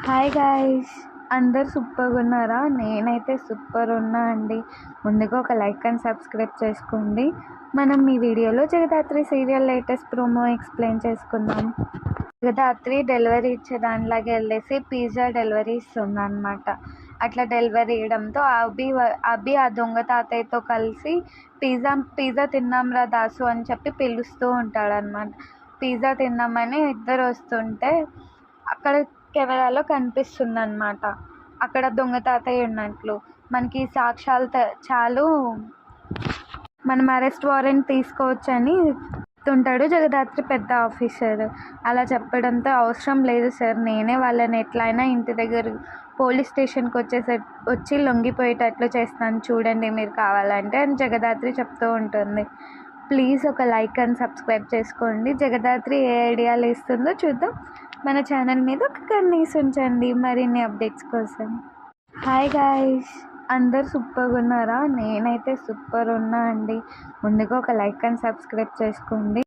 Hi guys, అందరు సూపర్గా ఉన్నారా? నేనైతే సూపర్ ఉన్నా అండి. ముందుగా ఒక లైక్ అండ్ సబ్స్క్రైబ్ చేసుకోండి. మనం ఈ వీడియోలో Jagadhatri serial latest promo explain చేసుకుందాం. జగదాత్రి డెలివరీ ఇచ్చే దానిలాగా వెళ్ళేసి పిజ్జా డెలివరీ ఇస్తుంది అనమాట. అట్లా డెలివరీ ఇవ్వడంతో అభి ఆ దొంగ తాతయ్యతో కలిసి పిజ్జా తిన్నాంరా దాసు అని చెప్పి పిలుస్తూ ఉంటాడనమాట. పిజ్జా తిన్నామని ఇద్దరు వస్తుంటే అక్కడ కెమెరాలో కనిపిస్తుంది అనమాట. అక్కడ దొంగ తాతయ్య ఉన్నట్లు మనకి సాక్ష్యాలు చాలు, మనం అరెస్ట్ వారెంట్ తీసుకోవచ్చని చెప్తుంటాడు జగదాత్రి పెద్ద ఆఫీసర్. అలా చెప్పడంతో అవసరం లేదు సార్, నేనే వాళ్ళని ఎట్లయినా ఇంటి దగ్గర పోలీస్ స్టేషన్కి వచ్చి లొంగిపోయేటట్లు చేస్తాను చూడండి మీరు కావాలంటే అని జగదాత్రి చెప్తూ ఉంటుంది. ప్లీజ్ ఒక లైక్ అండ్ సబ్స్క్రైబ్ చేసుకోండి. జగదాత్రి ఏ ఐడియాలు ఇస్తుందో చూద్దాం. మన ఛానల్ మీద ఒక కన్నేసి ఉంచండి మరిన్ని అప్డేట్స్ కోసం. హాయ్ గాయ్స్, అందరు సూపర్గా ఉన్నారా? నేనైతే సూపర్ ఉన్నా అండి. ముందుగా ఒక లైక్ అండ్ సబ్స్క్రైబ్ చేసుకోండి.